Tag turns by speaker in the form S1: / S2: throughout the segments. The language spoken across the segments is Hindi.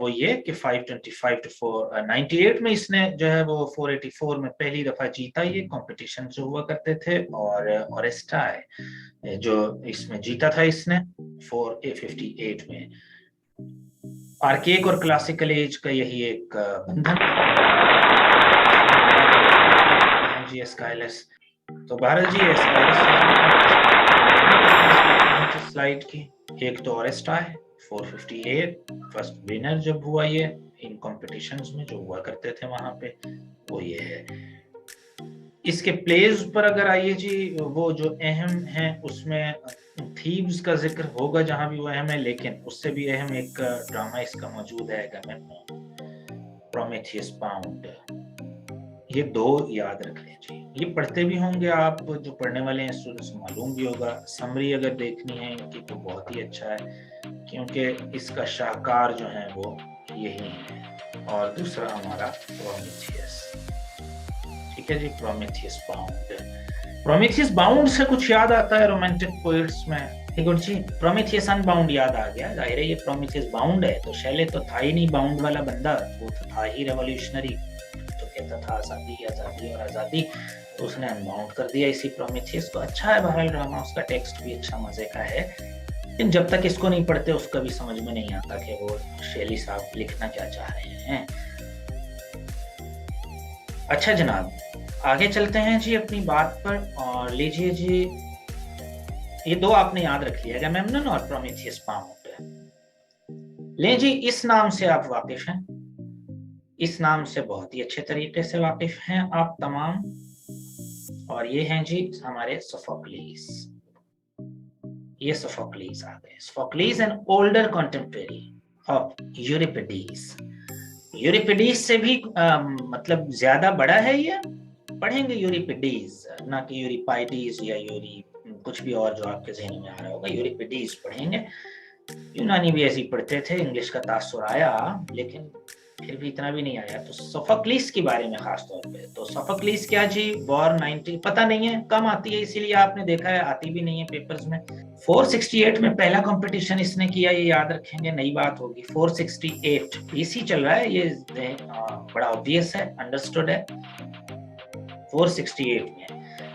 S1: वो ये कि 525 to 498 में इसने जो है वो 484 में पहली दफा जीता। ये कंपटीशन जो हुआ करते थे, और ओरेस्टाई जो इसमें जीता था इसने 458 में। आर्केक और क्लासिकल एज का यही एक बंधन जी स्काइलस। तो बहरहाल जी स्काइलस स्लाइड की एक तो ओरेस्टाई 458 फर्स्ट विनर जब हुआ ये इन कॉम्पिटिशन्स में जो हुआ करते थे वहां पे, वो ये है। इसके प्लेज पर अगर आइए जी, वो जो अहम है उसमें थीव्स का जिक्र होगा जहां भी वो अहम है, लेकिन उससे भी अहम एक ड्रामा इसका मौजूद है, प्रोमेथियस बाउंड। ये दो याद रख लें जी, ये पढ़ते भी होंगे आप, जो पढ़ने वाले हैं स्टूडेंट्स मालूम भी होगा। समरी अगर देखनी है इनकी तो बहुत ही अच्छा है, क्योंकि इसका शाहकार जो है वो यही है। और दूसरा हमारा प्रोमेथियस, ठीक है जी, प्रोमेथियस बाउंड। प्रोमेथियस बाउंड से कुछ याद आता है रोमांटिक पोएट्स में, ठीक है जी। प्रोमेथियस अनबाउंड याद आ गया, जाहिर है ये प्रोमेथियस बाउंड है, तो शैले तो था ही नहीं बाउंड वाला बंदा, वो तो था ही रेवोल्यूशनरी, तो कहता था आजादी आजादी और आजादी, तो उसने अनबाउंड कर दिया इसी प्रोमेथियस को। अच्छा है बहरहाल ड्रामा, उसका टेक्स्ट भी अच्छा मजे का है, लेकिन जब तक इसको नहीं पढ़ते उसका भी समझ में नहीं आता कि वो शैली साहब लिखना क्या चाह रहे हैं। अच्छा जनाब, आगे चलते हैं जी अपनी बात पर, और लीजिए जी, ये दो आपने याद रख लिया, अगामेम्नन और प्रोमेथियस बाउंड। ले जी, इस नाम से आप वाकिफ हैं, इस नाम से बहुत ही अच्छे तरीके से वाकिफ हैं आप तमाम, और ये हैं जी हमारे सोफोक्लीज। ये सोफोक्लीज आ गए। सोफोक्लीज एन ओल्डर कंटेम्परेरी ऑफ यूरिपिडीज। यूरिपिडीज से भी मतलब ज्यादा बड़ा है ये, पढ़ेंगे यूरिपिडीज, ना कि यूरिपाइडीज या यूरी कुछ भी और जो आपके जहन में आ रहा होगा, यूरिपिडीज पढ़ेंगे। यूनानी भी ऐसे ही पढ़ते थे, इंग्लिश का तासुर आया लेकिन फिर भी इतना भी नहीं आया। तो सोफोक्लीस के बारे में खास तौर पे, तो सोफोक्लीस क्या जी, वॉर 90 पता नहीं है, कम आती है इसीलिए आपने देखा है, आती भी नहीं है पेपर्स में। 468 में पहला कंपटीशन इसने किया, ये याद रखेंगे, नई बात होगी। 468 इसी चल रहा है, ये बड़ा ऑब्वियस है, अंडरस्टूड है। 468 में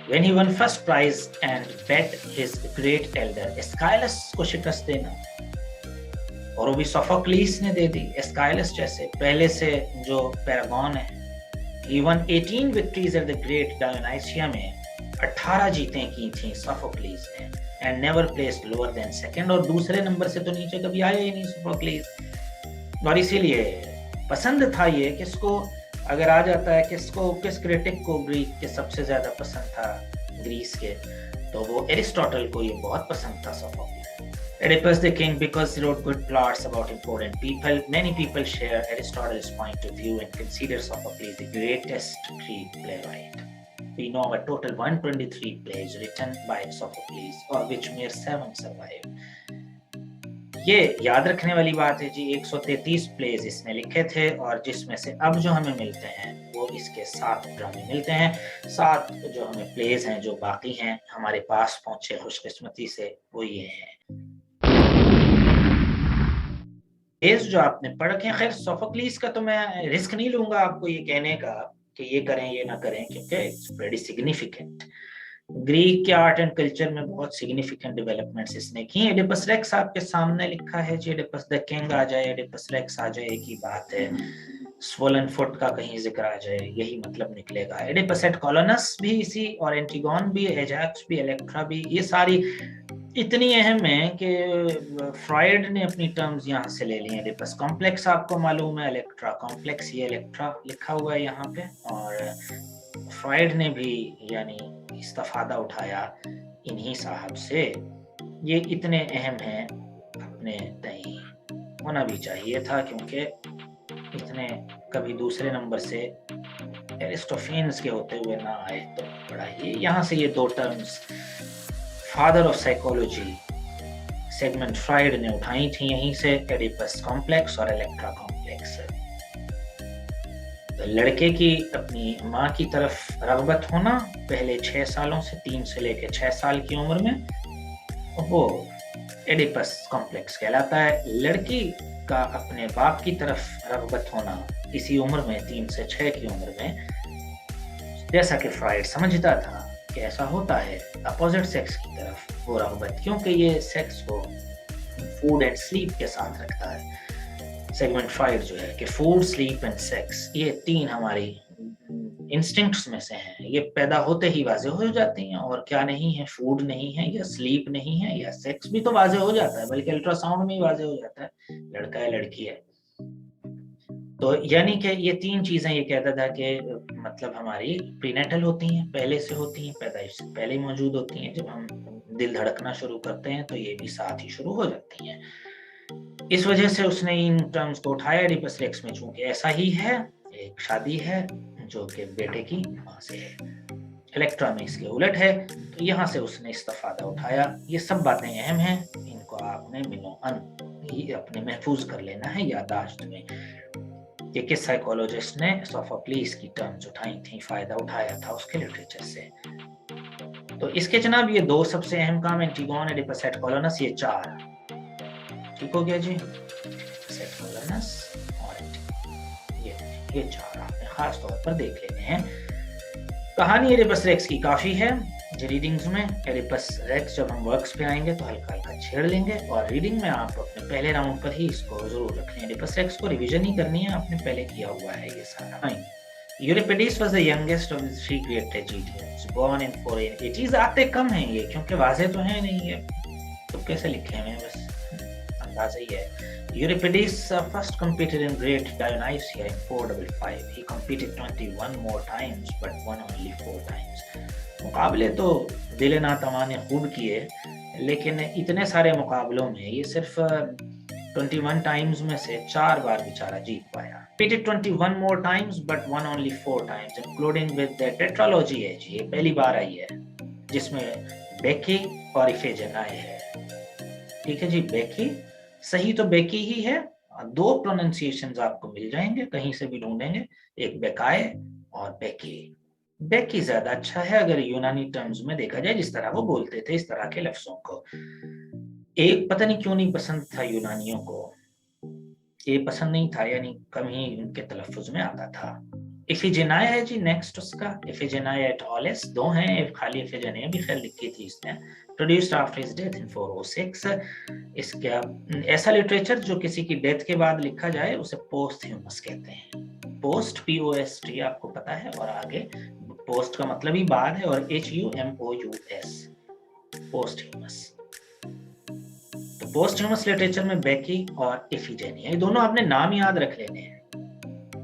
S1: when he won first prize and bet his great elder Aeschylus को शिकस्त देना, और वो भी सोफोक्लीस ने दे दी। एस्काइलस जैसे पहले से जो पैरागॉन है, he won 18 victories at the great Dionysia में 18 जीतें की थी सोफोक्लीस ने, and never placed lower than second, और दूसरे नंबर से तो नीचे कभी आया ही नहीं सोफोक्लीस। और इसीलिए पसंद था ये, किसको अगर आ जाता है, किसको, किस क्रिटिक को ग्रीक के सबसे ज्यादा पसंद था ग्रीस के, तो वो एरिस्टोटल को ये बहुत पसंद था Sophocles. Oedipus the king, because he wrote good plots about important people. Many people share Aristotle's point of view and consider Sophocles the greatest Greek playwright. We know a total 123 plays written by Sophocles, of which mere 7 survive. ये याद रखने वाली बात है जी, 133 प्लेज इसने लिखे थे, और जिसमें से अब जो हमें मिलते हैं वो इसके 7 ड्रामे मिलते हैं। 7 जो हमें प्लेज हैं जो बाकी हैं हमारे पास पहुंचे खुशकिस्मती से, वो ये हैं। जो आपने पढ़ के, खैर सोफोक्लीस का तो मैं रिस्क नहीं लूंगा आपको ये कहने का कि ये करें ये ना करें, क्योंकि इट्स वेरी सिग्निफिकेंट। ग्रीक के आर्ट एंड कल्चर में बहुत सिग्निफिकेंट डेवलपमेंट्स इसने की। एडिपस रेक्स आपके सामने लिखा है जी, एडिपस द किंग आ जाए, एडिपस रेक्स आ जाए, एक ही बात है। स्वोलन फुट का कहीं जिक्र आ जाए, यही मतलब निकलेगा। एडिपस एट कॉलोनस भी इसी, और एंटिगोन भी, एजैक्स भी, इलेक्ट्रा भी, ये सारी इतनी अहम है कि फ्रायड ने अपनी टर्म्स यहाँ से ले ली हैं। एडिपस कॉम्प्लेक्स आपको मालूम है, इलेक्ट्रा कॉम्प्लेक्स, ये इलेक्ट्रा लिखा हुआ है यहाँ पे, और फ्रायड ने भी यानी इस्तेफादा उठाया इन्हीं साहब से। ये इतने अहम हैं, अपने तय होना भी चाहिए था, क्योंकि इतने कभी दूसरे नंबर से एरिस्टोफेन्स के होते हुए ना आए तो बड़ा ये। यहाँ से ये 2 terms father of psychology Sigmund Freud ने उठाई थी यहीं से, एडिपस कॉम्प्लेक्स और इलेक्ट्रा कॉम्प्लेक्स। तो लड़के की अपनी माँ की तरफ रगबत होना पहले 6 सालों से, 3 से लेकर 6 साल की उम्र में, वो एडिपस कॉम्प्लेक्स कहलाता है। लड़की का अपने बाप की तरफ रग़बत होना इसी उम्र में 3 से 6 की उम्र में, जैसा कि फ्राइड समझता था कि ऐसा होता है अपोजिट सेक्स की तरफ वो रग़बत, क्योंकि ये सेक्स को फूड एंड स्लीप के साथ रखता है। सेगमेंट फ्राइड जो है कि फूड, स्लीप एंड सेक्स, ये 3 हमारी इंस्टिंक्ट्स में से हैं, ये पैदा होते ही वाज़े हो जाती हैं, और क्या नहीं है, फूड नहीं है या स्लीप नहीं है या सेक्स भी तो वाज़े हो जाता है, बल्कि अल्ट्रासाउंड में ही वाज़े हो जाता है लड़का है लड़की है। तो यानी कि ये 3 चीज़ें ये कहता था कि मतलब हमारी प्रीनेटल होती हैं, पहले से होती हैं, पैदाइश से पहले ही मौजूद होती हैं। जब हम दिल धड़कना शुरू करते हैं तो ये भी साथ ही शुरू हो जाती हैं। इस वजह से उसने इन टर्म्स को उठाया एडिपस रेक्स में, चूंकि ऐसा ही है, एक शादी है जो कि बेटे की माँ से है, इलेक्ट्रा में इसके उलट है, तो यहाँ से उसने इस्तेफादा उठाया। ये सब बातें अहम हैं, इनको आपने मिनो ये अपने महफूज कर लेना है यादाश्त में कि किस साइकोलॉजिस्ट ने सोफोक्लीस की टर्म्स उठाई थी, फायदा उठाया था उसके लिटरेचर से। तो इसके जनाब ये 2 सबसे अहम काम, एंटीगोन, एडिपस एट ये 4, ठीक हो गया जी, और ये 4 आपने खास तौर पर देख लेने हैं। कहानी एडिपस रेक्स की काफी है जो रीडिंग्स में, एडिपस रेक्स जब हम वर्क्स पे आएंगे तो हल्का हल्का छेड़ लेंगे, और रीडिंग में आप अपने पहले राउंड पर ही इसको जरूर रख लें। एडिपस रेक्स को रिवीजन ही करनी है, आपने पहले किया हुआ है ये सारा। यूरिपिडीज was the youngest of the 3 great tragedians, born in 480s। आते कम हैं ये, क्योंकि वाज़े तो है नहीं ये, तो कैसे लिखे हैं, बस अंदाजा ही है। Euripides first competed in Great Dionysia in 455. He competed 21 more times, but won only 4 times. मुकाबले तो दिल ना तमा ने खूब किए, लेकिन इतने सारे मुकाबलों में ये सिर्फ 21 टाइम्स में से 4 बार बेचारा जीत पाया। Competed 21 more times, but won only 4 times, including with the tetralogy है जी, ये पहली बार आई है जिसमें बेकी और इफेजेनाई है। ठीक है जी, बेकी सही तो बेकी ही है, 2 प्रोनाउंसिएशंस आपको मिल जाएंगे, कहीं से भी ढूंढेंगे, एक बेकाए और बेकी। बेकी ज्यादा अच्छा है अगर यूनानी टर्म्स में देखा जाए, जिस तरह वो बोलते थे इस तरह के लफ्जों को। एक पता नहीं क्यों नहीं पसंद था यूनानियों को, ये पसंद नहीं था, यानी कम ही उनके तलफ्फुज में आता था। इफिजेनाई है जी नेक्स्ट उसका, इफिजेनाई एट ऑलेस 2 हैं, खाली इफिजेनाई भी खैर लिखी थी इसने। Produced after his death in 406। इसका ऐसा लिटरेचर जो किसी की डेथ के बाद लिखा जाए उसे पोस्टह्यूमस कहते हैं। पोस्ट POST आपको पता है, और आगे पोस्ट का मतलब ही बाद है, और HUMOUS पोस्टह्यूमस। तो पोस्टह्यूमस लिटरेचर में बेकी और इफिजेनिया, ये दोनों आपने नाम याद रख लेने हैं,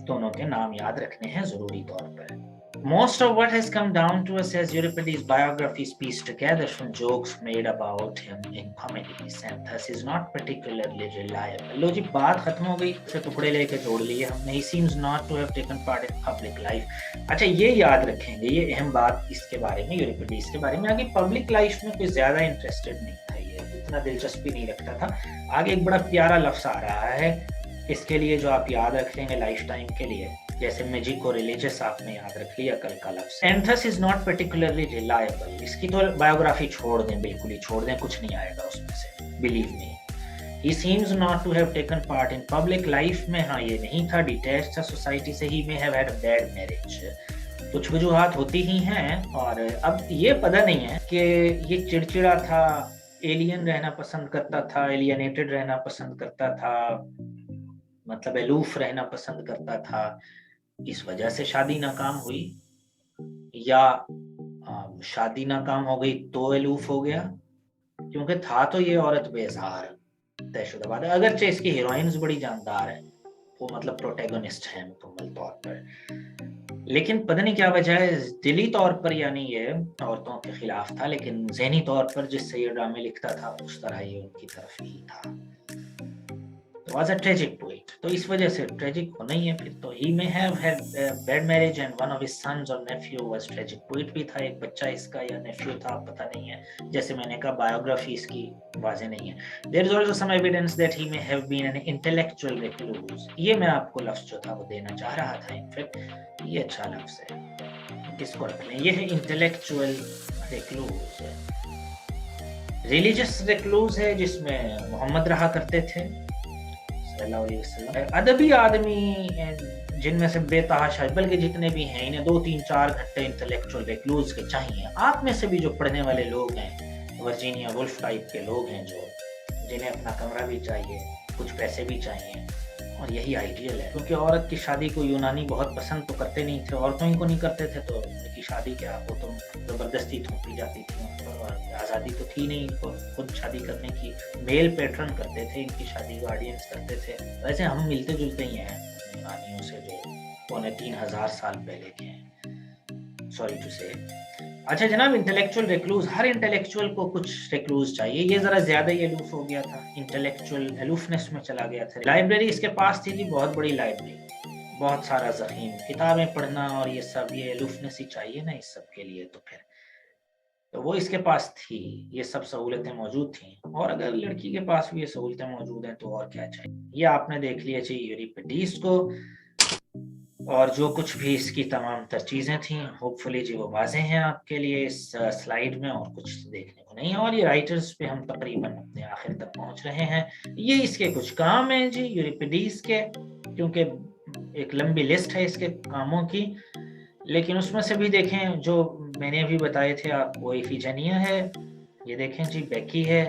S1: दोनों के नाम याद रखने हैं जरूरी तौर पर। Most of what has come down to us as Euripides' biographies pieced together from jokes made about him in comedies, and thus is not particularly reliable. लो जी, बात खत्म हो गई, से टुकड़े लेके जोड़ लिए हमने। He seems not to have taken part in public life. अच्छा, ये याद रखेंगे, ये अहम बात इसके बारे में, यूरिपिडीज के बारे में। आगे पब्लिक लाइफ में कोई ज्यादा इंटरेस्टेड नहीं था, ये इतना दिलचस्पी नहीं रखता था। आगे एक बड़ा प्यारा लफ्ज आ रहा है इसके लिए जो आप याद रख लेंगे लाइफ टाइम के लिए, जैसे मैजिक और रिलीजियस आपने याद रख लिया कल का लफ्ज। Anthers is not particularly reliable, इसकी तो बायोग्राफी छोड़ दें, बिल्कुल ही छोड़ दें, कुछ नहीं आएगा उसमें से, believe me. He seems not to have taken part in public life में, हाँ ये नहीं था, डिटैच्ड था सोसाइटी से। He may have had a bad marriage, कुछ वजूहात होती ही हैं। और अब ये पता नहीं है कि ये चिड़चिड़ा था, एलियन रहना पसंद करता था, एलियनेटेड रहना पसंद करता था, मतलब अलूफ रहना पसंद करता था, इस वजह से शादी नाकाम हुई, या शादी नाकाम हो गई तो अलूफ हो गया, क्योंकि था तो ये औरत बेजार तयशुदा बात है। अगरचे इसकी हीरोइंस बड़ी जानदार है, वो मतलब प्रोटैगनिस्ट है मुकम्मल तौर पर, लेकिन पता नहीं क्या वजह है, दिली तौर पर यानी ये औरतों के खिलाफ था, लेकिन ज़हनी तौर पर जिससे ये ड्रामे लिखता था उस तरह ये उनकी तरफ ही था। Was a tragic poet, तो इस वजह से ट्रेजिक होना ही है फिर तो। He may have had a bad marriage and one of his sons or nephew was tragic poet भी था, एक बच्चा इसका या नेफ्यू था, पता नहीं है, जैसे मैंने कहा बायोग्राफी इसकी वाज़े नहीं है। There is also some evidence that he may have been an intellectual recluse, ये मैं आपको लफ्ज़ जो था वो देना चाह रहा था, इनफैक्ट ये अच्छा लफ्ज़ है, इसको रख लें, ये है इंटेलेक्चुअल recluse। रिलीजियस recluse है जिसमें मोहम्मद रहा करते थे, सल्लल्लाहु अलैहि वसल्लम। अदबी आदमी जिनमें से बेतहाशा, बल्कि जितने भी हैं, इन्हें 2-3-4 घंटे इंटेलेक्चुअल रिक्लूज के चाहिए। आप में से भी जो पढ़ने वाले लोग हैं, वर्जीनिया वुल्फ टाइप के लोग हैं, जो जिन्हें अपना कमरा भी चाहिए, कुछ पैसे भी चाहिए, और यही आइडियल है। क्योंकि औरत की शादी को यूनानी बहुत पसंद तो करते नहीं थे, औरतों ही को नहीं करते थे, तो उनकी शादी क्या, वो तो जबरदस्ती थोपी जाती थी, आज़ादी तो थी नहीं इनको खुद शादी करने की। मेल पैटर्न करते थे इनकी शादी, गार्डियंस करते थे। वैसे हम मिलते जुलते ही हैं यूनानियों से, जो 2,500 साल पहले के हैं, सॉरी टू से। अच्छा जनाब, इंटेलेक्चुअल रिक्लूज, हर इंटेलेक्चुअल को कुछ रिक्लूज चाहिए। ये जरा ज्यादा ही अलूफ हो गया था, इंटेलेक्चुअल अलूफनेस में चला गया था। लाइब्रेरी इसके पास थी जी, बहुत बड़ी लाइब्रेरी, बहुत सारा ज़ख़ीम, किताबें पढ़ना और ये सब, ये अलूफनेस ही चाहिए ना इस सब के लिए, तो फिर तो वो इसके पास थी, ये सब सहूलतें मौजूद थी। और अगर लड़की के पास भी ये सहूलतें मौजूद हैं तो और क्या चाहिए। ये आपने देख लिया चाहिए यूरिपिडीज को, और जो कुछ भी इसकी तमाम तर चीज़ें थी, होपफुली जी वो वाज़ेह हैं आपके लिए इस स्लाइड में, और कुछ देखने को नहीं है। और ये राइटर्स पे हम तकरीबन अपने आखिर तक पहुंच रहे हैं। ये इसके कुछ काम हैं जी यूरिपिडीज के, क्योंकि एक लंबी लिस्ट है इसके कामों की, लेकिन उसमें से भी देखें जो मैंने अभी बताए थे आपको, इफिजेनिया है, ये देखें जी, बेकी है,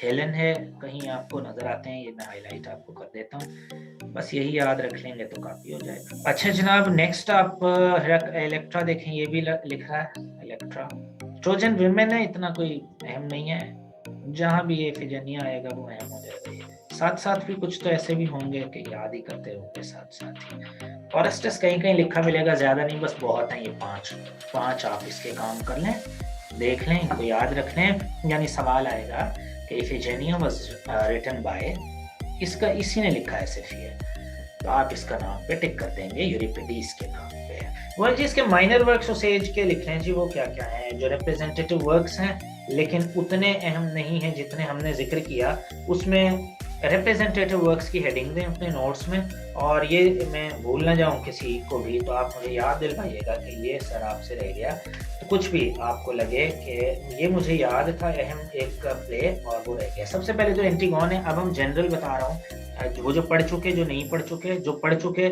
S1: हेलन है, कहीं आपको नजर आते हैं, ये मैं हाईलाइट आपको कर देता हूँ, बस यही याद रख लेंगे तो काफी हो जाएगा। अच्छा जनाब, नेक्स्ट आप इलेक्ट्रा देखें, ये भी लिख रहा है इलेक्ट्रा। ट्रोजन विमेन है, इतना कोई अहम नहीं है, जहाँ भी ये इफिजेनिया आएगा वो अहम हो जाएगा। साथ साथ भी कुछ तो ऐसे भी होंगे कि याद ही करते होंगे साथ साथ ही। ऑरेस्टस कहीं कहीं लिखा मिलेगा, ज्यादा नहीं, बस बहुत है ये पांच आप इसके काम कर लें, देख लें, इनको याद रख लें। यानी सवाल आएगा कि इफिजेनिया वाज रिटन बाय, इसका इसी ने लिखा है सिर्फ ये, तो आप इसका नाम पे टिक कर देंगे यूरिपिडीज के नाम पे। वो जी इसके माइनर वर्क्स उस एज के लिख रहे हैं जी, वो क्या क्या हैं जो रिप्रेजेंटेटिव वर्क्स हैं, लेकिन उतने अहम नहीं हैं जितने हमने जिक्र किया। उसमें रिप्रेजेंटेटिव वर्क्स की हेडिंग दें अपने नोट्स में, और ये मैं भूल ना जाऊं किसी को भी, तो आप मुझे याद दिलवाइएगा कि ये सर आपसे रह गया। तो कुछ भी आपको लगे कि ये मुझे याद था अहम एक प्ले और वो रह गया। सबसे पहले जो एंटीगोन है, अब हम जनरल बता रहा हूँ, वो जो पढ़ चुके, जो नहीं पढ़ चुके, जो पढ़ चुके,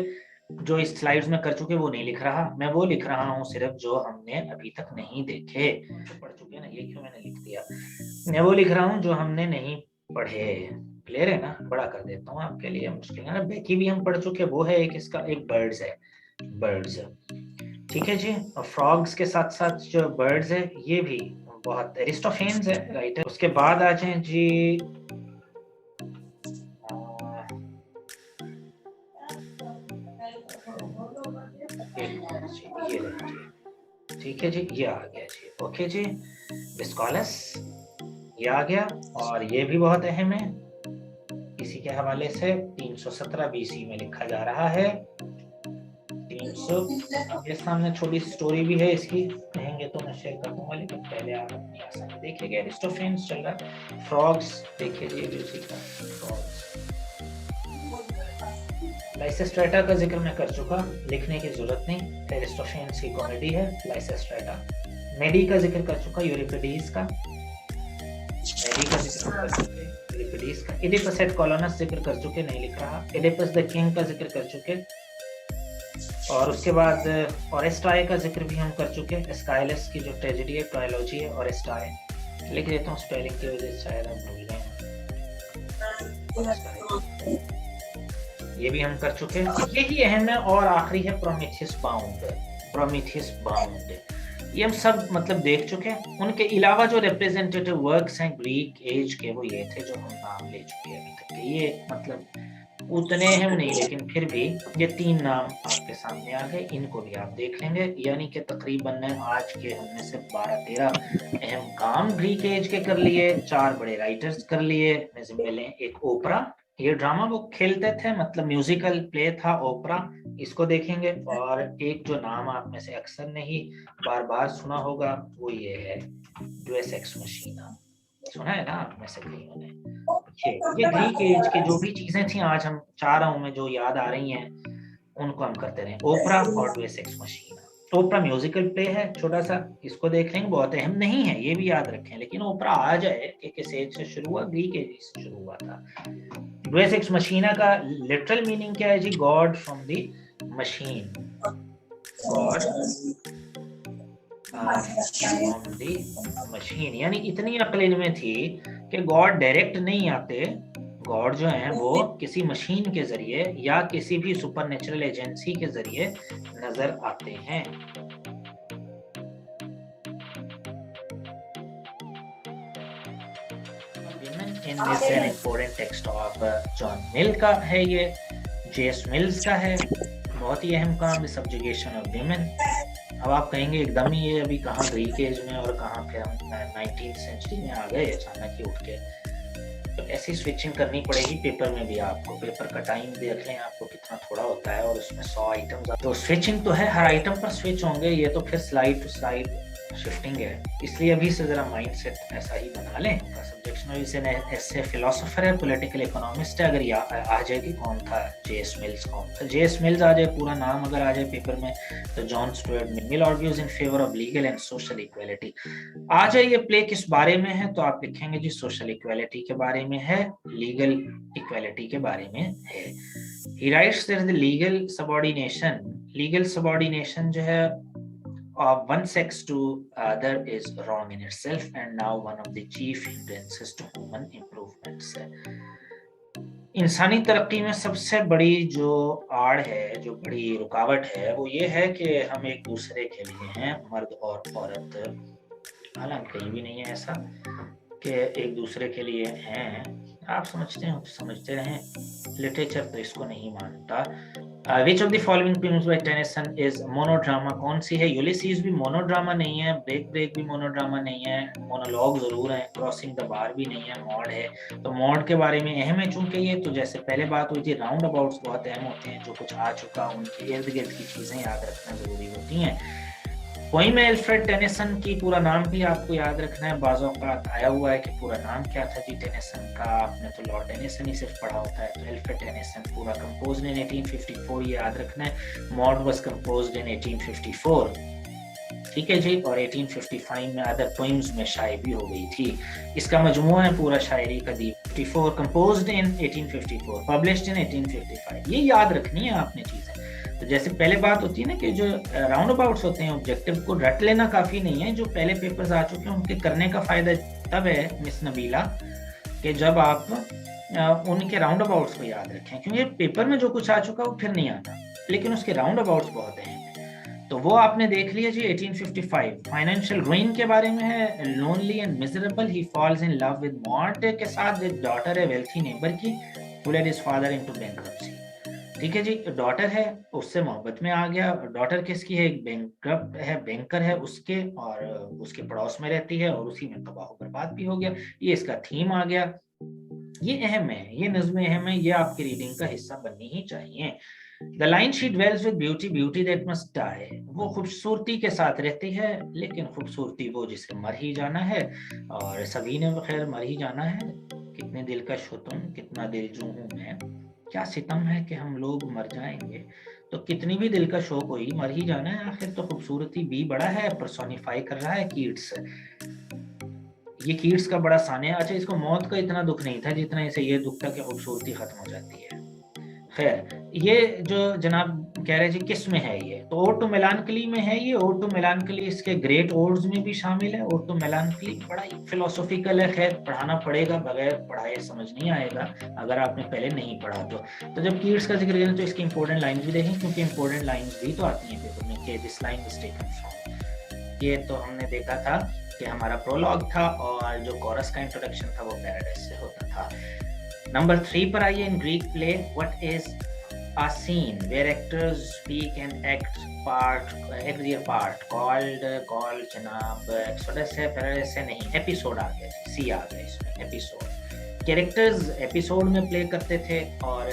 S1: जो इस स्लाइड्स में कर चुके वो नहीं लिख रहा, मैं वो लिख रहा हूँ सिर्फ जो हमने अभी तक नहीं देखे। जो पढ़ चुके ना, ये क्यों मैंने लिख दिया, मैं वो लिख रहा हूँ जो हमने नहीं पढ़े। क्लियर है ना, बड़ा कर देता हूँ आपके लिए, मुश्किल है ना। बेकी भी हम पढ़ चुके, वो है एक इसका, एक बर्ड्स है, बर्ड्स, ठीक है जी। और फ्रॉग्स के साथ साथ जो बर्ड्स है ये भी बहुत, एरिस्टोफेन्स है राइटर। उसके बाद आ जाए जी, ये ठीक है जी, ये आ गया जी, ओके जी, डिस्कॉलस ये आ गया, और ये भी बहुत अहम है, इसी के हवाले से 317 बीसी में लिखा जा रहा है। 300, ये सामने छोटी स्टोरी भी है इसकी, कहेंगे तो मैं शेयर कर दूंगा, लेकिन पहले आप अपनी आसानी देखिएगा। एरिस्टोफेन्स चल रहा है, फ्रॉग्स देखिए जी, उसी का फ्रॉग्स। लाइसेस्ट्रेटा का जिक्र मैं कर चुका, लिखने की जरूरत नहीं, एरिस्टोफेन्स की कॉमेडी है लाइसेस्ट्रेटा। मेडी का जिक्र कर चुका, यूरिपिडीज का, मेडी का जिक्र कर चुके, यूरिपिडीज का। इडिपस एट कोलोनस जिक्र कर चुके, नहीं लिख रहा। इडिपस द किंग का जिक्र कर चुके, और उसके बाद ओरेस्टाई का जिक्र भी हम कर चुके। एस्काइलस की जो ट्रेजेडी है, ट्रायोलॉजी है, ओरेस्टाई लिख देता हूँ स्पेलिंग की वजह से शायद आप भूल गए, ये भी हम कर चुके हैं, यही अहम है। और आखिरी है प्रोमेथियस बाउंड, प्रोमेथियस बाउंड, ये हम सब मतलब देख चुके हैं। उनके अलावा जो रिप्रेजेंटेटिव वर्क्स हैं ग्रीक एज के, वो ये थे जो हम नाम ले चुके हैं अभी तक के। ये मतलब उतने हम नहीं, लेकिन फिर भी ये 3 नाम आपके सामने आ गए, इनको भी आप देख लेंगे। यानी कि तकरीबन आज के हमने से 12-13 अहम काम ग्रीक एज के कर लिए, 4 बड़े राइटर्स कर लिए। जिम्मे लें एक ओपरा, ये ड्रामा वो खेलते थे, मतलब म्यूजिकल प्ले था ओपरा, इसको देखेंगे। और एक जो नाम आप में से अक्सर ने ही बार बार सुना होगा, वो ये है ड्यूस एक्स मशीना, सुना है ना आप में से कईयों ने। ये ग्रीक एज के जो भी चीजें थी, आज हम चाह रहा हूं मैं जो याद आ रही हैं उनको हम करते रहे। ओपरा और ड्यूस एक्स मशीना। ओपरा म्यूजिकल प्ले है छोटा सा, इसको देख लेंगे, बहुत अहम नहीं है, ये भी याद रखें। लेकिन ओपरा आ जाए कि किस एज से शुरू हुआ, ग्रीक एज से शुरू हुआ था। Deus ex machina का लिटरल मीनिंग क्या है जी? God from the machine, god from the machine. यानी इतनी अक्ल इनमें थी कि गॉड डायरेक्ट नहीं आते, गॉड जो है वो किसी मशीन के जरिए या किसी भी सुपरनेचुरल एजेंसी के जरिए नजर आते हैं। In this an important text of John Mill का है, ये जेएस मिल्स का है, बहुत ही अहम काम, सब्जुगेशन ऑफ विमेन। अब आप कहेंगे एकदम ही ये अभी कहाँ ग्रीक एज में और कहाँ पे हम 19th सेंचुरी में आ गए अचानक ही उठ के। तो ऐसी स्विचिंग करनी पड़ेगी पेपर में भी आपको। पेपर का टाइम देख लें आपको कितना थोड़ा होता है और उसमें 100 आइटम्स, तो स्विचिंग तो है, हर आइटम पर स्विच होंगे। ये तो फिर स्लाइड टू स्लाइड शिफ्टिंग है, इसलिए अभी से जरा माइंडसेट ऐसा ही बना लें। सब्जेक्शन में इसे ऐसे फिलोसोफर है, पॉलिटिकल इकोनॉमिस्ट है। अगर आ जाए कि कौन था जेएस मिल्स, कौन था जेएस मिल्स आ जाए, पूरा नाम अगर आ जाए पेपर में, तो John Stuart Mill argues in favour of legal and social equality. आ जाए ये प्ले किस बारे में है, तो आप लिखेंगे जी सोशल इक्वालिटी के बारे में है, लीगल इक्वालिटी के बारे में है। ही rights there is the legal subordination जो है of one sex to other is wrong in itself and now one of the chief hindrances to human improvements है। इंसानी तरक्की में सबसे बड़ी जो आड़ है, जो बड़ी रुकावट है, वो ये है कि हम एक दूसरे के लिए हैं, मर्द और औरत। हालांकि कहीं भी नहीं है ऐसा कि एक दूसरे के लिए हैं। आप समझते हैं तो समझते रहें, लिटरेचर तो इसको नहीं मानता। Which of the following poems by Tennyson is monodrama? कौन सी है? यूलिसीज भी मोनोड्रामा नहीं है, ब्रेक भी मोनोड्रामा नहीं है, मोनोलॉग जरूर है, क्रॉसिंग द बार भी नहीं है, मॉड है। तो मॉड के बारे में अहम है, चूंकि ये तो जैसे पहले बात हुई थी, राउंड अबाउट्स बहुत अहम होते हैं, जो कुछ आ चुका उनके इर्द गिर्द की चीजें याद रखना जरूरी होती हैं। पोइम है एल्फ्रेड टेनिसन की, पूरा नाम भी आपको याद रखना है। बाज़ औक़ात आया हुआ है कि पूरा नाम क्या था जी टेनिसन का, आपने तो लॉर्ड टेनिसन ही सिर्फ पढ़ा होता है। तो एल्फ्रेड टेनिसन पूरा कंपोज्ड इन 1854, ये याद रखना है। मॉड वाज कंपोज्ड इन 1854, ठीक है जी। और 1855 में अदर पोइम्स में शायरी भी हो गई थी। इसका मजमूआ है पूरा शायरी का दी 54, कंपोज्ड इन 1854, पब्लिश्ड इन 1855। ये याद रखनी है आपने चीजें। तो जैसे पहले बात होती है ना कि जो राउंड अबाउट्स होते हैं, ऑब्जेक्टिव को रट लेना काफी नहीं है। जो पहले पेपर्स आ चुके हैं उनके करने का फायदा तब है मिस नबीला कि जब आप उनके राउंड अबाउट्स को याद रखें, क्योंकि पेपर में जो कुछ आ चुका वो फिर नहीं आता, लेकिन उसके राउंड अबाउट्स बहुत हैं। तो वो आपने देख लिया जी। 1855 फाइनेंशियल रुइन के बारे में है। Lonely and miserable he falls in love with Mort के साथ, विद डॉटर है वेल्थी नेबर की, who led his father into bankruptcy. ठीक है जी, डॉटर है, उससे मोहब्बत में आ गया। डॉटर किसकी है? एक बैंकरप्ट है, बैंकर है उसके, और उसके पड़ोस में रहती है, और उसी में तबाह बर्बाद भी हो गया। ये इसका थीम आ गया। ये अहम है, ये नज़्में अहम है, ये आपकी रीडिंग का हिस्सा बननी ही चाहिए। The line she dwells with beauty, beauty that must die. वो खूबसूरती के साथ रहती है, लेकिन खूबसूरती वो जिसे मर ही जाना है, और सभी ने खैर मर ही जाना है। कितने दिलकश हो तुम, कितना दिलजू हूँ मैं, क्या सितम है कि हम लोग मर जाएंगे। तो कितनी भी दिलकश हो कोई, मर ही जाना है आखिर। तो खूबसूरती भी बड़ा है, पर्सोनिफाई कर रहा है कीट्स। ये कीट्स का बड़ा साने। अच्छा, इसको मौत का इतना दुख नहीं था जितना इसे ये दुख था कि खूबसूरती खत्म हो जाती है। खैर, ये जो जनाब कह रहे जी किस में है ये, तो ओड टू मेलानकली में है ये। ओड टू मेलानकली इसके ग्रेट ओड्स में भी शामिल है। ओड टू मेलानकली बड़ा ही फिलोसॉफिकल है, खैर पढ़ाना पड़ेगा, बगैर पढ़ाए समझ नहीं आएगा अगर आपने पहले नहीं पढ़ा तो जब कीट्स का जिक्र करें तो इसकी इंपॉर्टेंट लाइंस भी देखें, क्योंकि इंपॉर्टेंट लाइंस भी तो आती हैं पेपर में कि this line is taken from. ये तो हमने देखा था कि हमारा प्रोलॉग था, और जो कोरस का इंट्रोडक्शन था वो पैराडाइज से होता था। नंबर 3 पर आइए। इन Greek play what is a scene where actors speak and act their part called जनाब एक्सोडस है, पैराडाइज है नहीं, एपिसोड आ गया, सी आ गया इसमें, एपिसोड। कैरेक्टर्स एपिसोड में प्ले करते थे, और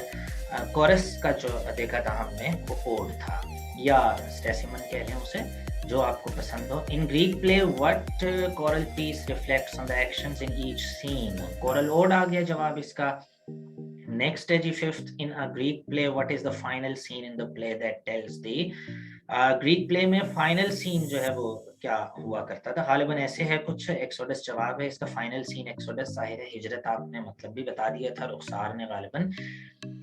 S1: कोरस का जो देखा था हमने वो ओड था, या स्टेसिमन कह लें उसे, जो आपको पसंद हो। In Greek play what choral piece reflects on the actions in each scene, choral ode आ गया जवाब इसका। नेक्स्ट है जी 5th, in a Greek play what is the final scene in the play that tells the. Greek play में फाइनल सीन जो है वो क्या हुआ करता था। गालिबन ऐसे है कुछ, एक्सोडस जवाब है इसका, फाइनल सीन एक्सोडस, ज़ाहिर है हिजरत आपने मतलब भी बता दिया था रुखसार ने गालिबन।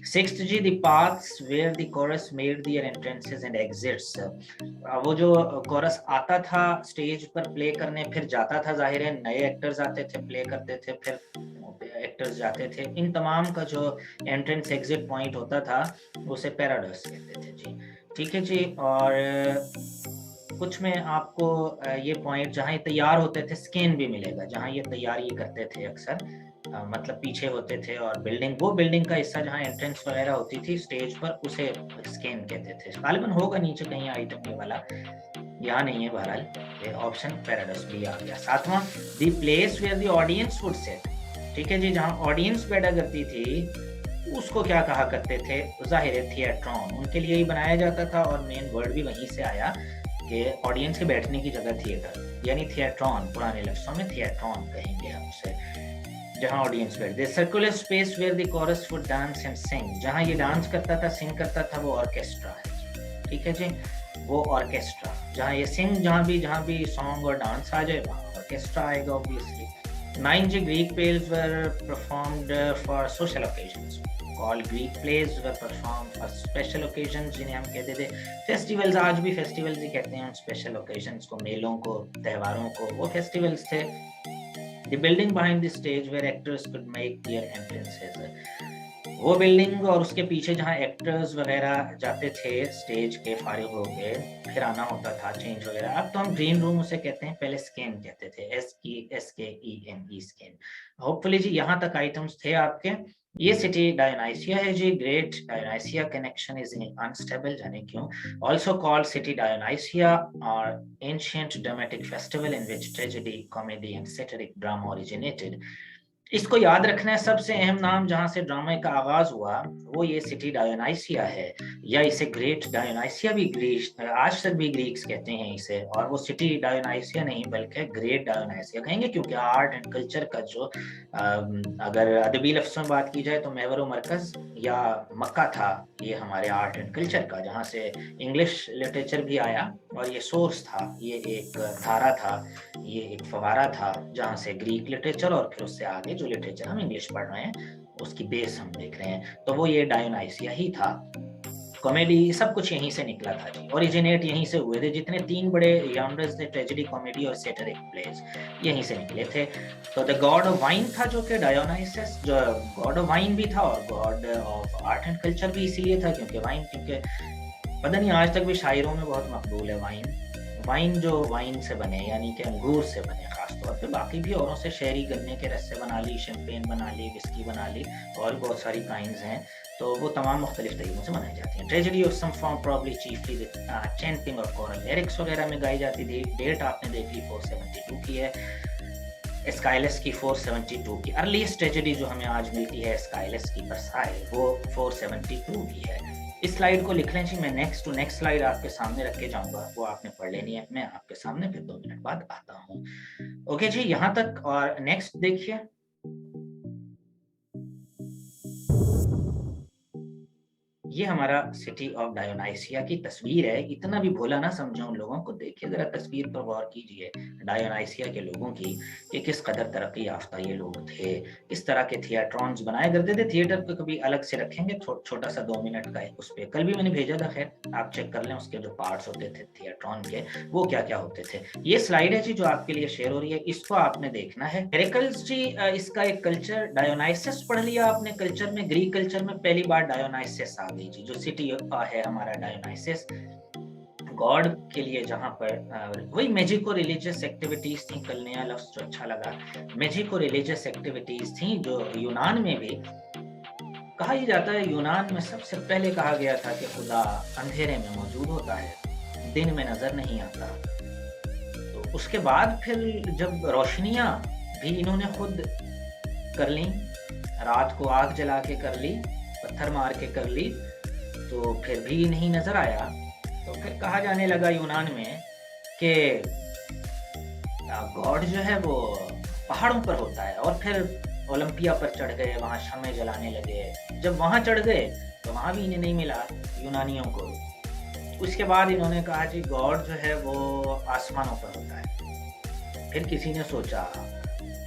S1: सिक्स्थ जी, the paths where the chorus made their entrances and exits, वो जो कोरस आता था स्टेज पर प्ले करने फिर जाता था, जाहिर है नए एक्टर्स आते थे प्ले करते थे फिर एक्टर्स जाते थे, इन तमाम का जो एंट्रेंस एग्जिट पॉइंट होता था उसे पैराडोस कहते थे जी। ठीक है जी। और कुछ में आपको ये पॉइंट जहाँ ये तैयार होते थे स्कैन भी मिलेगा, जहाँ ये तैयारी करते थे अक्सर, मतलब पीछे होते थे, और बिल्डिंग, वो बिल्डिंग का हिस्सा जहाँ एंट्रेंस वगैरह होती थी स्टेज पर उसे स्कैन कहते थे। गालिबन होगा नीचे कहीं आइटम ये वाला, यहाँ नहीं है बहरहाल, ये ऑप्शन पैराडोस भी आ गया। सातवां, the place where the audience would sit, ठीक है जी, जहाँ ऑडियंस बैठा करती थी उसको क्या कहा करते थे, जाहिर है थिएट्रॉन, उनके लिए ही बनाया जाता था, और मेन वर्ड भी वहीं से आया कि ऑडियंस के बैठने की जगह थिएटर, यानी थिएट्रॉन, पुराने लफ्जों में थिएट्रॉन कहेंगे हम उसे, जहाँ ऑडियंस बैठते। Circular space where the chorus would dance and sing, जहाँ ये डांस करता था सिंग करता था वो ऑर्केस्ट्रा है, ठीक है जी, वो ऑर्केस्ट्रा, जहाँ ये सिंग, जहाँ भी सॉन्ग और डांस आ जाए वहाँ ऑर्केस्ट्रा आएगा ऑब्वियसली। 9 जी, Greek plays were performed for social occasions, all Greek plays were perform for special occasions, जिन्हें हम कहते थे फेस्टिवल्स, आज भी फेस्टिवल्स ही कहते हैं स्पेशल ओकेजन्स को, मेलों को, त्योहारों को, वो फेस्टिवल्स थे। The building behind the stage where actors could make their entrances, वो बिल्डिंग और उसके पीछे जहाँ एक्टर्स वगैरह जाते थे स्टेज के फारिग होके, फिर आना होता था चेंज वगैरह, अब तो हम ग्रीन रूम उसे कहते हैं, पहले स्कैन कहते थे, SKENE स्कैन। होपफुली जी यहाँ तक आइटम्स थे आपके। ये सिटी डायोनाइसिया है जी, Great Dionysia connection is unstable, जाने क्यों, ऑल्सो कॉल्ड सिटी डायोनाइसिया और ancient dramatic festival in which tragedy, comedy and satyric drama originated. इसको याद रखना है, सबसे अहम नाम जहां से ड्रामा का आगाज हुआ वो ये सिटी डायोनाइसिया है, या इसे ग्रेट डायोनाइसिया भी ग्रीस, आज तक भी ग्रीक्स कहते हैं इसे, और वो सिटी डायोनाइसिया नहीं बल्कि ग्रेट डायोनाइसिया कहेंगे, क्योंकि आर्ट एंड कल्चर का जो अगर अदबी लफ्ज़ों में बात की जाए तो महवर मरकज या मक्का था ये हमारे आर्ट एंड कल्चर का, जहाँ से इंग्लिश लिटरेचर भी आया, और ये सोर्स था, ये एक धारा था, ये एक फवारा था जहाँ से ग्रीक लिटरेचर और फिर उससे आगे जो लिटरेचर हम इंग्लिश पढ़ रहे हैं उसकी बेस हम देख रहे हैं, तो वो ये डायोनाइसिया ही था। कॉमेडी सब कुछ यहीं से निकला था जी, ओरिजिनेट यहीं से हुए थे, जितने 3 बड़े जॉनर्स थे, ट्रेजेडी, कॉमेडी और सैटिरिक प्लेस, यहीं से निकले थे। तो द गॉड ऑफ वाइन था जो कि डायोनाइसस, जो गॉड ऑफ वाइन भी था, और God of art and culture भी इसीलिए था क्योंकि वाइन, क्योंकि पता नहीं आज तक भी शायरों में बहुत मकबूल है वाइन, वाइन जो वाइन से बने यानी कि अंगूर से बने खास तौर पे, बाकी भी औरों से शहरी गन्ने के रस से बना ली, शैंपेन बना ली, विस्की बना ली, और बहुत सारी काइंड्स हैं, तो वो तमाम मुख्तलिफ तरीकों से बनाई जाती हैं। Tragedy of some form probably chiefly chanting और कोरल लिरिक्स वगैरह में गाई जाती थी। डेट आपने देख ली 472 की है, स्काइलस की 472 की। अर्लीस्ट ट्रेजेडी जो हमें आज मिलती है स्काइलस की वर्साइल, वो 472 की है। इस स्लाइड को लिख लें जी, मैं नेक्स्ट टू नेक्स्ट स्लाइड आपके सामने रख के जाऊंगा, वो आपने पढ़ लेनी है, मैं आपके सामने फिर 2 मिनट बाद आता हूँ। ओके जी, यहाँ तक। और नेक्स्ट देखिए, ये हमारा सिटी ऑफ डायोनाइसिया की तस्वीर है। इतना भी भोला ना समझो उन लोगों को, देखिए जरा तस्वीर पर गौर कीजिए डायोनाइसिया के लोगों की, कि किस कदर तरक्की याफ्ता ये लोग थे, किस तरह के थिएट्रॉन्स बनाए करते थे। थिएटर को कभी अलग से रखेंगे, छोटा सा 2 मिनट का है उस पर, कल भी मैंने भेजा था, खैर आप चेक कर लें उसके जो पार्ट्स होते थे थिएट्रॉन के, वो क्या क्या होते थे। ये स्लाइड है जी जो आपके लिए शेयर हो रही है, इसको आपने देखना है। हेरेकल्स जी, इसका एक कल्चर, डायोनाइसिस पढ़ लिया आपने कल्चर में, ग्रीक कल्चर में पहली बार डायोनाइसिस आ गई जी, जो सिटी है हमारा डायोनाइसिस, गॉड के लिए, जहां पर वही मैजिको रिलीजियस एक्टिविटीज थी, कल नया लफ्ज जो अच्छा लगा, मैजिको रिलीजियस एक्टिविटीज थी, जो यूनान में भी कहा ही जाता है। यूनान में सबसे पहले कहा गया था कि खुदा अंधेरे में मौजूद होता है, दिन में नजर नहीं आता। तो उसके बाद फिर जब रोशनियां भी इन्होंने खुद कर ली, रात को आग जला के कर ली, पत्थर मार के कर ली, तो फिर भी नहीं नजर आया, तो फिर कहा जाने लगा यूनान में कि गॉड जो है वो पहाड़ों पर होता है, और फिर ओलंपिया पर चढ़ गए, वहां शमें जलाने लगे। जब वहां चढ़ गए तो वहां भी इन्हें नहीं मिला यूनानियों को, उसके बाद इन्होंने कहा जी गॉड जो है वो आसमानों पर होता है। फिर किसी ने सोचा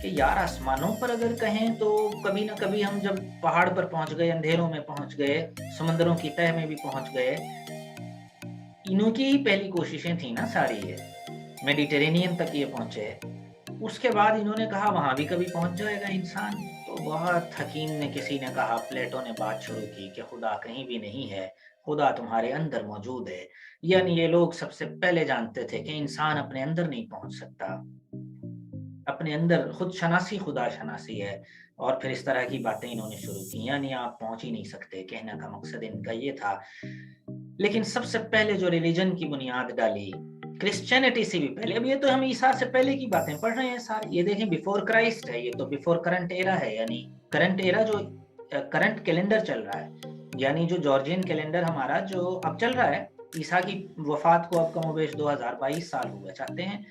S1: कि यार आसमानों पर अगर कहें तो कभी ना कभी हम जब पहाड़ पर पहुंच गए, अंधेरों में पहुंच गए, समुद्रों की तह में भी पहुंच गए, इन्हों की ही पहली कोशिशें थी ना सारी ये, मेडिटेरेनियन तक ये पहुंचे। उसके बाद इन्होंने कहा वहां भी कभी पहुंच जाएगा इंसान। तो बहुत हकीम ने, किसी ने कहा, प्लेटो ने बात शुरू की कि खुदा कहीं भी नहीं है, खुदा तुम्हारे अंदर मौजूद है। यानी ये लोग सबसे पहले जानते थे कि इंसान अपने अंदर नहीं पहुंच सकता, अपने अंदर खुद शनासी खुदा शनासी है। और फिर इस तरह की बातें इन्होंने शुरू की, यानी आप पहुंच ही नहीं सकते, कहने का मकसद इनका ये था। लेकिन सबसे पहले जो रिलीजन की बुनियाद डाली, क्रिश्चियनिटी से भी पहले, अब ये तो हम ईसा से पहले की बातें पढ़ रहे हैं सारे, ये देखें बिफोर क्राइस्ट है, ये तो बिफोर करंट एरा है, यानी करंट एरा जो करंट कैलेंडर चल रहा है, यानी जो जॉर्जियन कैलेंडर हमारा जो अब चल रहा है, ईसा की वफात को अब कमोबेश 2022 साल हुआ, चाहते हैं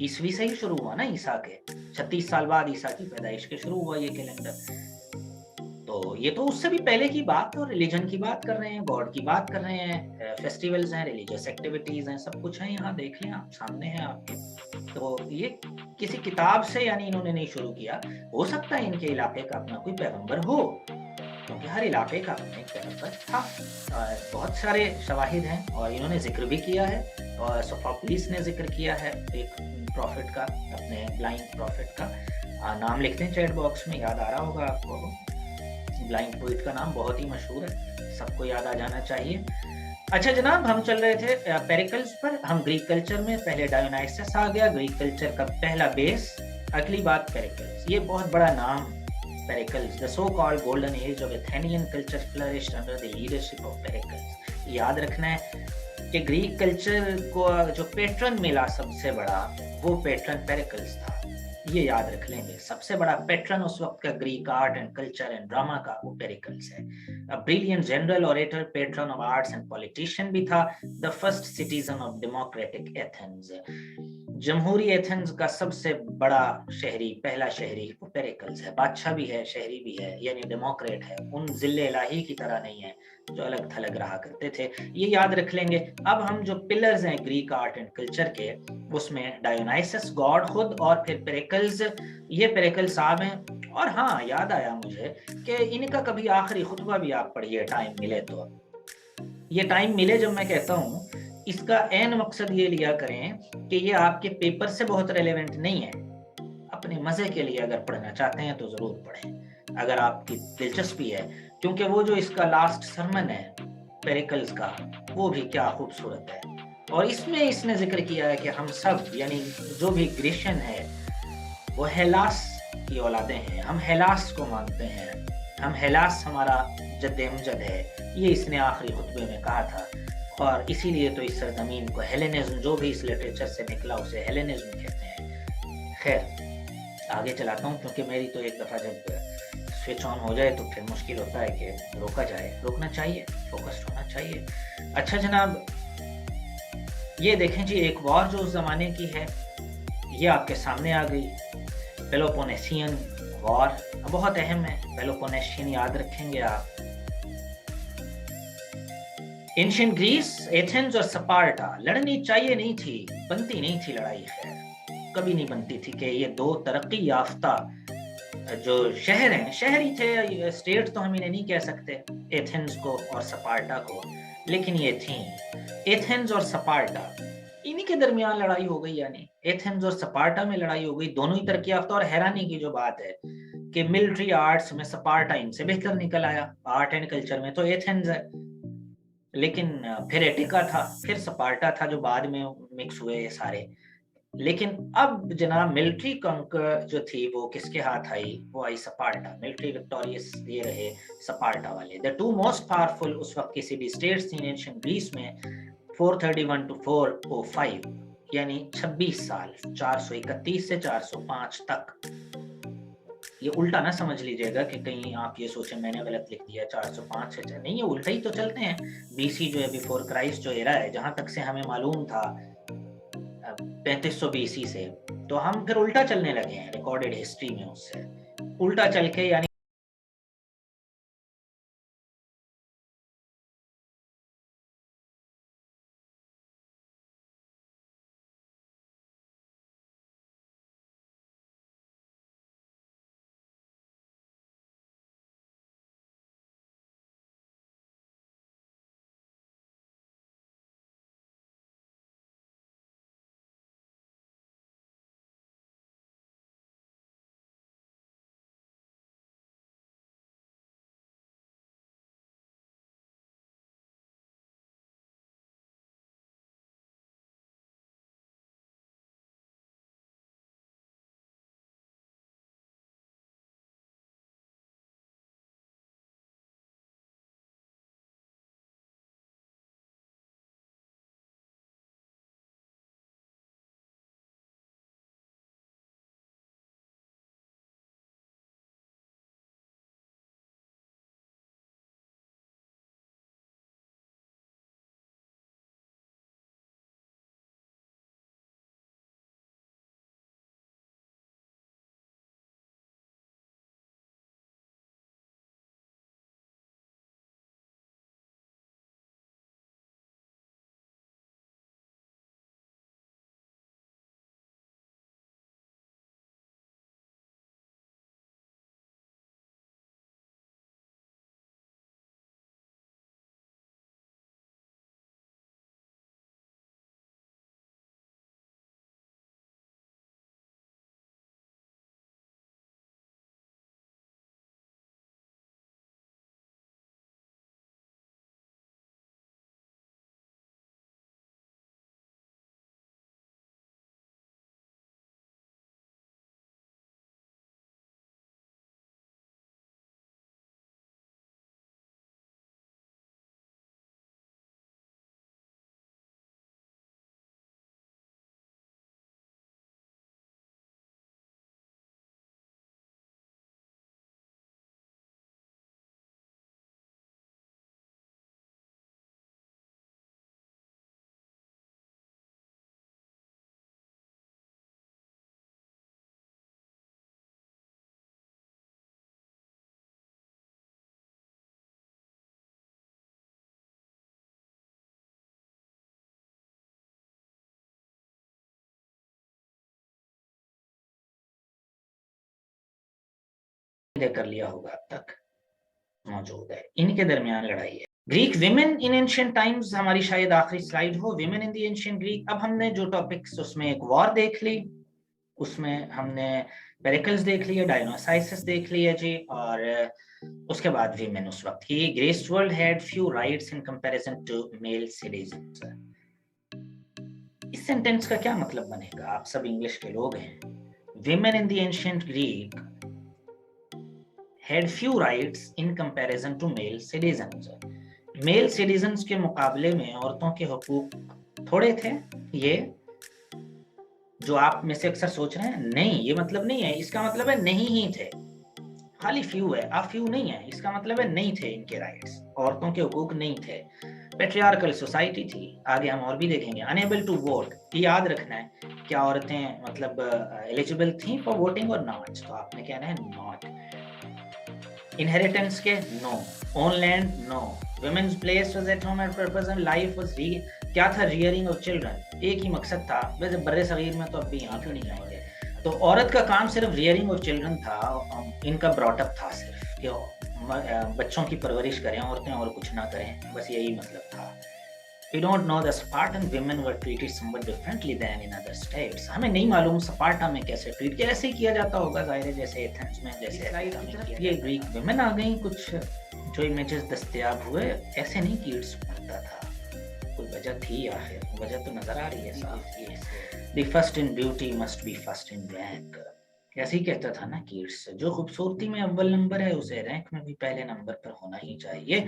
S1: ईसवी से ही शुरू हुआ ना, ईसा के 36 साल बाद ईसा की पैदाइश के शुरू हुआ ये कैलेंडर। तो ये तो उससे भी पहले की बात, और रिलीजन की बात कर रहे हैं, गॉड की बात कर रहे हैं, फेस्टिवल्स हैं, रिलीजियस एक्टिविटीज हैं, सब कुछ है यहाँ, देख लें आप, सामने है आपके। तो ये किसी किताब से यानी इन्होंने नहीं शुरू किया। हो सकता है इनके इलाके का अपना कोई पैगंबर हो, क्योंकि हर इलाके का अपना एक पैगंबर था। बहुत सारे शवाहिद हैं और इन्होंने जिक्र भी किया है, और सोफोक्लिस ने जिक्र किया है एक प्रॉफिट का, अपने ब्लाइंड प्रॉफिट का। नाम लिखते हैं चैट बॉक्स में, याद आ रहा होगा आपको, ब्लाइंड पोइट का नाम बहुत ही मशहूर है, सबको याद आ जाना चाहिए। अच्छा जनाब, हम चल रहे थे पेरिकल्स पर, हम ग्रीक कल्चर में, पहले डायोनाइसस आ गया, ग्रीक कल्चर का पहला बेस, अगली बात पेरिकल्स। ये बहुत बड़ा नाम, Pericles, the so called golden age of Athenian culture flourished under the leadership of Pericles. याद रखना है कि ग्रीक कल्चर को जो पेट्रन मिला सबसे बड़ा, वो पेट्रन पेरिकल्स था, ये याद रख लेंगे। सबसे बड़ा पेट्रन उस वक्त का Greek art and culture and drama का वो पेरिकल्स है। Brilliant general orator, patron of arts and politician भी था, the first citizen of democratic Athens. जमहूरी एथेंस का सबसे बड़ा शहरी, पहला शहरी वो पेरिकल्स है, बादशाह भी है, शहरी भी है, यानी डेमोक्रेट है, उन जिले इलाही की तरह नहीं है जो अलग थलग रहा करते थे, ये याद रख लेंगे। अब हम जो पिलर्स हैं ग्रीक आर्ट एंड कल्चर के, उसमें डायोनाइसस गॉड खुद, और फिर पेरिकल्स, ये पेरिकल्स साहब हैं। और हाँ, याद आया मुझे कि इनका कभी आखिरी खुतबा भी आप पढ़िए, टाइम मिले तो। ये टाइम मिले जब मैं कहता हूँ, इसका एन मकसद ये लिया करें कि ये आपके पेपर से बहुत रेलेवेंट नहीं है, अपने मजे के लिए अगर पढ़ना चाहते हैं तो जरूर पढ़ें, अगर आपकी दिलचस्पी है, क्योंकि वो जो इसका लास्ट सरमन है पेरिकल्स का, वो भी क्या खूबसूरत है। और इसमें इसने जिक्र किया है कि हम सब, यानी जो भी ग्रीशियन है, वो हेलास की औलादे हैं, हम हेलास को मानते हैं, हम हेलास हमारा जद्द-ए-अमजद है, ये इसने आखिरी खुतबे में कहा था। और इसीलिए तो इस सरजमीन को हेलेनिज्म, जो भी इस लिटरेचर से निकला उसे हेलेनिज्म कहते हैं। खैर आगे चलाता हूँ, क्योंकि मेरी तो एक दफ़ा जब स्विच ऑन हो जाए तो फिर मुश्किल होता है कि रोका जाए, रोकना चाहिए, फोकस्ड होना चाहिए। अच्छा जनाब, ये देखें जी, एक वॉर जो उस ज़माने की है, ये आपके सामने आ गई, पेलोपोनेशियन वॉर, बहुत अहम है, पेलोपोनेशियन याद रखेंगे आप। एंशिएंट ग्रीस, एथेंस और स्पार्टा, लड़नी चाहिए नहीं थी, बनती नहीं थी लड़ाई, खैर कभी नहीं बनती थी कि ये दो तरक्की याफ्ता जो शहर हैं, शहर ही थे, स्टेट तो हम इन्हें नहीं कह सकते, एथेंस को और स्पार्टा को, लेकिन ये थी एथेंस और स्पार्टा, इन्हीं के दरमियान लड़ाई हो गई, यानी एथेंस और स्पार्टा में लड़ाई हो गई, दोनों ही तरक्की याफ्ता। और हैरानी की जो बात है कि मिलिट्री आर्ट्स में स्पार्टा इनसे बेहतर निकल आया, आर्ट एंड कल्चर में तो एथेंस है, लेकिन फिर एटिका था, फिर स्पार्टा था, जो बाद में मिक्स हुए ये सारे। लेकिन अब जनाब मिलिट्री कंकर जो थी वो किसके हाथ आई, वो आई स्पार्टा, मिलिट्री विक्टोरियस ये रहे स्पार्टा वाले। द टू मोस्ट पावरफुल उस वक्त की सिटी स्टेट्स थी एंशिएंट ग्रीस में, 431 to 405, यानी 26 साल, 431 से 405 तक। ये उल्टा ना समझ लीजिएगा कि कहीं आप ये सोचें मैंने गलत लिख दिया, 405 से नहीं, ये उल्टा ही तो चलते हैं। बीसी जो है, बिफोर क्राइस्ट जो एरा है, जहां तक से हमें मालूम था 3500 बीसी से, तो हम फिर उल्टा चलने लगे हैं रिकॉर्डेड हिस्ट्री में, उससे उल्टा चल के, यानी कर लिया होगा अब तक मौजूद है, इनके दरमियान लड़ाई है। Greek women in ancient times हमारी शायद आखिरी स्लाइड हो, women in the ancient Greek. अब हमने जो टॉपिक्स, उसमें एक वॉर देख ली, उसमें हमने पेरिकल्स देख लिया, डायनोसाइसिस देख लिया जी, और उसके बाद विमेन उस वक्त की। Greece world had few rights in comparison to male citizens. इस सेंटेंस का क्या मतलब बनेगा? आप सब इंग्लिश के लोग हैं। Women in the ancient Greek had few rights in comparison to male citizens. Male citizens के मुकाबले में औरतों के हुकूक थोड़े थे। ये जो आप में से अक्सर सोच रहे हैं, नहीं ये मतलब नहीं है, इसका मतलब है नहीं ही थे, खाली फ्यू है, आ फ्यू नहीं है, इसका मतलब है नहीं थे इनके राइट्स, औरतों के हुकूक नहीं थे। पेट्रियार्कल सोसाइटी थी, आगे हम और भी देखेंगे। अनेबल टू वोट, ये याद रखना है, क्या औरतें मतलब एलिजिबल थी फॉर वोटिंग और नॉट? तो आपने कहना है नॉट। इनहेरिटेंस के no, own land no, women's place was at home and purpose and life was क्या था? रियरिंग ऑफ चिल्ड्रन, एक ही मकसद था। वैसे बड़े सगीर में तो अब भी यहाँ क्यों नहीं जाएंगे, तो औरत का काम सिर्फ रियरिंग ऑफ चिल्ड्रन था, इनका ब्रॉटअप था सिर्फ कि बच्चों की परवरिश करें औरतें और कुछ ना करें, बस यही मतलब था। We don't know the Spartan women were treated somewhat differently than in other states. हमें नहीं मालूम स्पार्टा में कैसे ट्रीट किया, ऐसे ही किया जाता होगा जाहिर है, जैसे एथेंस में, जैसे ये ग्रीक विमेन आ गई। कुछ जो इमेजेस दस्तयाब हुए, ऐसे नहीं कीट्स पढ़ता था, कोई वजह थी, आखिर वजह तो नजर आ रही है साफ। The first in beauty must be first in rank, ऐसे ही कहता था ना कीट्स, जो खूबसूरती में अव्वल नंबर है उसे रैंक में भी पहले नंबर पर होना ही चाहिए।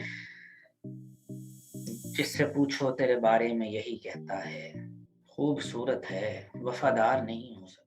S1: जिससे पूछो तेरे बारे में यही कहता है, खूबसूरत है, वफादार नहीं हो सकता।